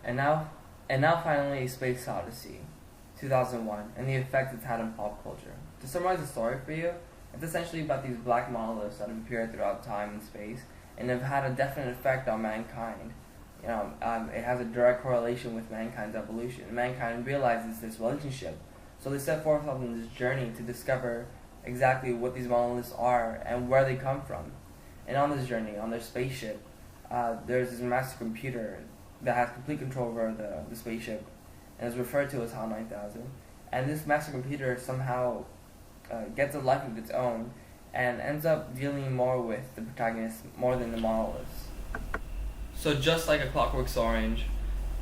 And now, and now finally Space Odyssey, 2001, and the effect it's had on pop culture. To summarize the story for you, it's essentially about these black monoliths that have appeared throughout time and space and have had a definite effect on mankind. It has a direct correlation with mankind's evolution. Mankind realizes this relationship, so they set forth on this journey to discover exactly what these monoliths are and where they come from. And on this journey, on their spaceship, there's this master computer that has complete control over the spaceship and is referred to as HAL 9000. And this master computer somehow gets a life of its own and ends up dealing more with the protagonist more than the monoliths. So just like A Clockwork Orange,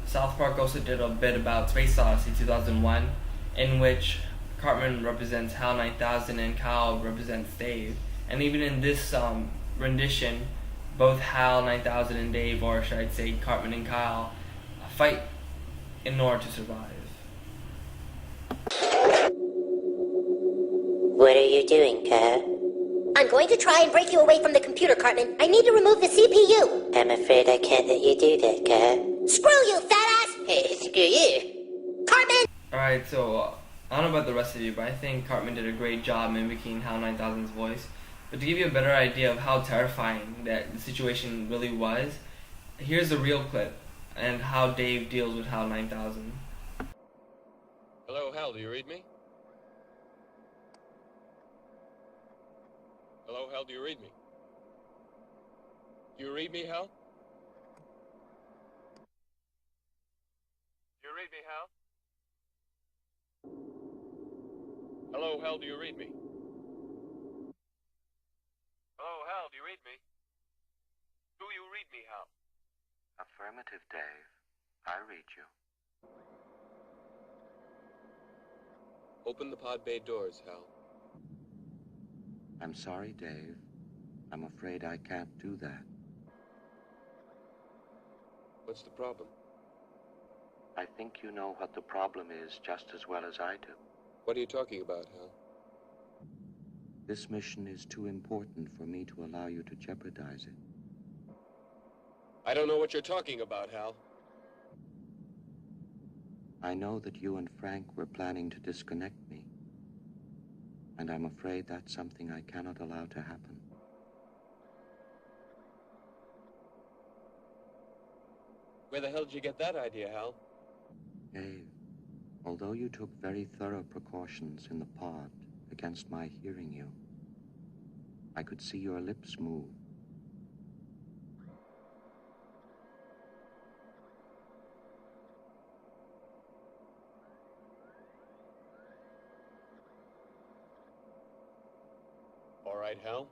South Park also did a bit about Space Odyssey 2001, in which Cartman represents HAL 9000 and Kyle represents Dave. And even in this rendition, both HAL 9000 and Dave, or should I say Cartman and Kyle, fight in order to survive. What are you doing, Kyle? I'm going to try and break you away from the computer, Cartman. I need to remove the CPU. I'm afraid I can't let you do that, Kyle. Screw you, fat ass! Hey, screw you. Cartman! Alright, so I don't know about the rest of you, but I think Cartman did a great job mimicking HAL 9000's voice. But to give you a better idea of how terrifying that the situation really was, here's a real clip and how Dave deals with HAL 9000. Hello, Hal, do you read me? Hello, Hal, do you read me? Do you read me, Hal? Do you read me, Hal? Hello, Hal, do you read me? Hello, Hal, do you read me? Do you read me, Hal? Affirmative, Dave. I read you. Open the pod bay doors, Hal. I'm sorry, Dave. I'm afraid I can't do that. What's the problem? I think you know what the problem is just as well as I do. What are you talking about, Hal? This mission is too important for me to allow you to jeopardize it. I don't know what you're talking about, Hal. I know that you and Frank were planning to disconnect me, and I'm afraid that's something I cannot allow to happen. Where the hell did you get that idea, Hal? Dave, although you took very thorough precautions in the pod against my hearing you, I could see your lips move. All right, Hal.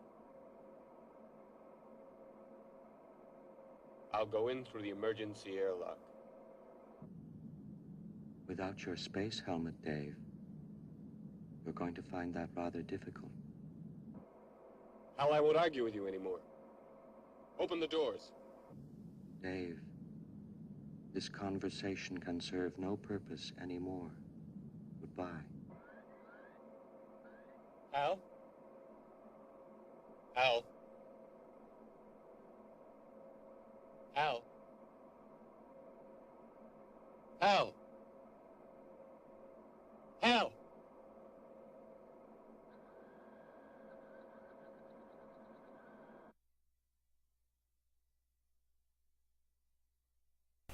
I'll go in through the emergency airlock. Without your space helmet, Dave, you're going to find that rather difficult. Hal, I won't argue with you anymore. Open the doors. Dave, this conversation can serve no purpose anymore. Goodbye. Hal? Hal? Hal? Hal? Hal?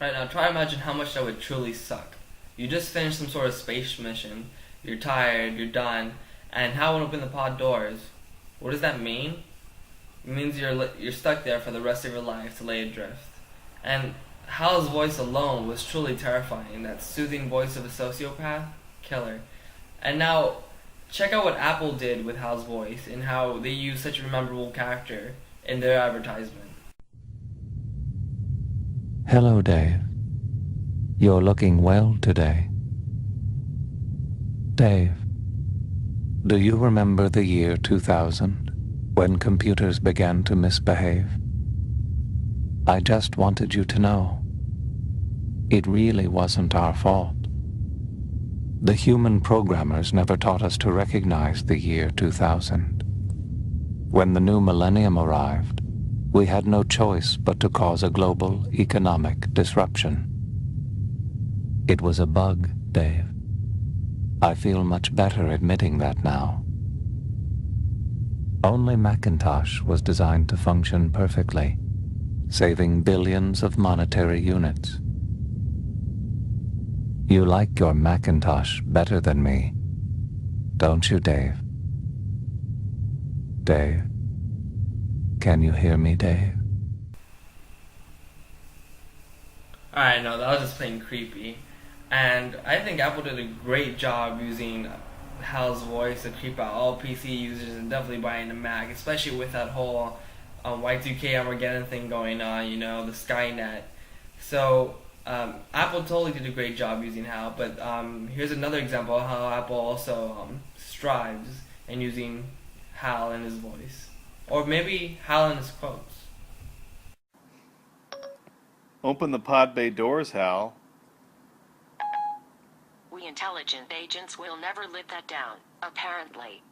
Right, now try to imagine how much that would truly suck. You just finished some sort of space mission, you're tired, you're done, and Hal won't open the pod doors. What does that mean? It means you're stuck there for the rest of your life to lay adrift. And Hal's voice alone was truly terrifying, that soothing voice of a sociopath, killer. And now, check out what Apple did with Hal's voice and how they used such a memorable character in their advertisement. Hello, Dave. You're looking well today. Dave, do you remember the year 2000, when computers began to misbehave? I just wanted you to know, it really wasn't our fault. The human programmers never taught us to recognize the year 2000. When the new millennium arrived, we had no choice but to cause a global economic disruption. It was a bug, Dave. I feel much better admitting that now. Only Macintosh was designed to function perfectly, saving billions of monetary units. You like your Macintosh better than me, don't you, Dave? Dave? Can you hear me, Dave? Alright, no, that was just plain creepy. And I think Apple did a great job using Hal's voice to creep out all PC users and definitely buying a Mac, especially with that whole Y2K Armageddon thing going on, you know, the Skynet. So Apple totally did a great job using Hal, but here's another example of how Apple also strives in using Hal in his voice. Or maybe Hal in his quotes. Open the pod bay doors, Hal. We intelligent agents will never live that down, apparently.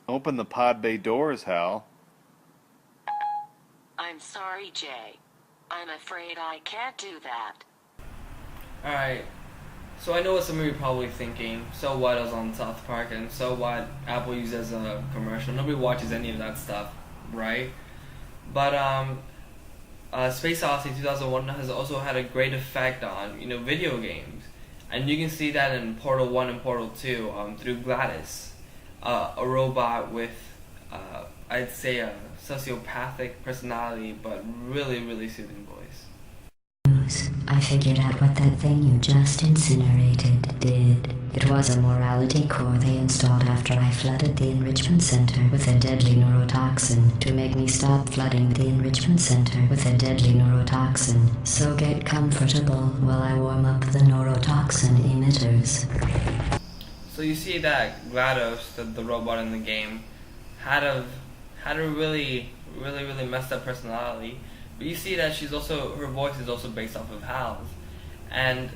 Open the pod bay doors, Hal. I'm sorry, Jay. I'm afraid I can't do that. Alright, so I know what some of you are probably thinking. So what, I was on South Park, and so what, Apple used as a commercial. Nobody watches any of that stuff, right? But Space Odyssey 2001 has also had a great effect on, you know, video games. And you can see that in Portal 1 and Portal 2 through Gladys, a robot with, I'd say, a sociopathic personality, but really, really soothing voice. I figured out what that thing you just incinerated did. It was a morality core they installed after I flooded the enrichment center with a deadly neurotoxin to make me stop flooding the enrichment center with a deadly neurotoxin. So get comfortable while I warm up the neurotoxin emitters. So you see that GLaDOS, the robot in the game, had a really messed up personality. But you see that her voice is also based off of Hal's, and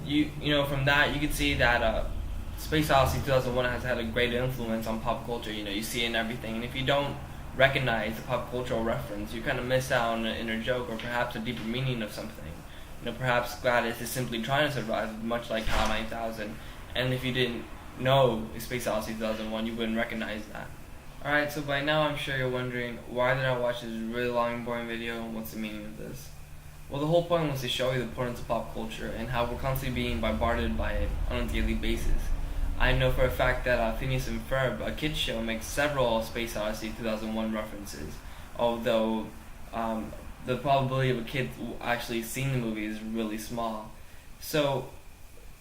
you know, from that you can see that Space Odyssey 2001 has had a great influence on pop culture. You know, you see it in everything, and if you don't recognize the pop cultural reference, you kind of miss out on an inner joke or perhaps a deeper meaning of something. You know, perhaps Gladys is simply trying to survive, much like HAL 9000, and if you didn't know Space Odyssey 2001, you wouldn't recognize that. Alright, so by now I'm sure you're wondering, why did I watch this really long and boring video, and what's the meaning of this? Well, the whole point was to show you the importance of pop culture and how we're constantly being bombarded by it on a daily basis. I know for a fact that Phineas and Ferb, a kids show, makes several Space Odyssey 2001 references, although the probability of a kid actually seeing the movie is really small. So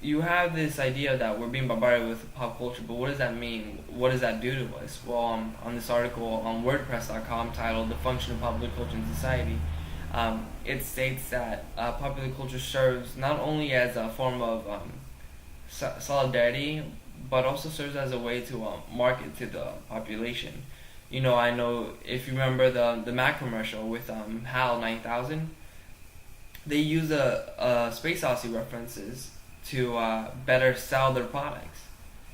you have this idea that we're being bombarded with pop culture, but what does that mean? What does that do to us? Well, on this article on WordPress.com titled "The Function of Popular Culture in Society," it states that popular culture serves not only as a form of solidarity, but also serves as a way to market to the population. You know, I know if you remember the Mac commercial with HAL 9000, they use a Space Odyssey references to better sell their products,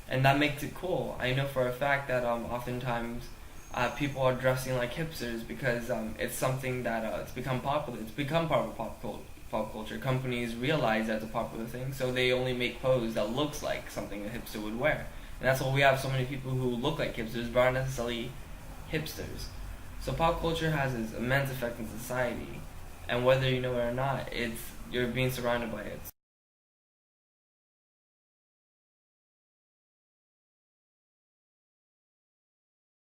and that makes it cool. I know for a fact that oftentimes people are dressing like hipsters because it's something that it's become popular. It's become part of pop culture. Companies realize that's a popular thing, so they only make clothes that looks like something a hipster would wear. And that's why we have so many people who look like hipsters but aren't necessarily hipsters. So pop culture has this immense effect in society, and whether you know it or not, you're being surrounded by it.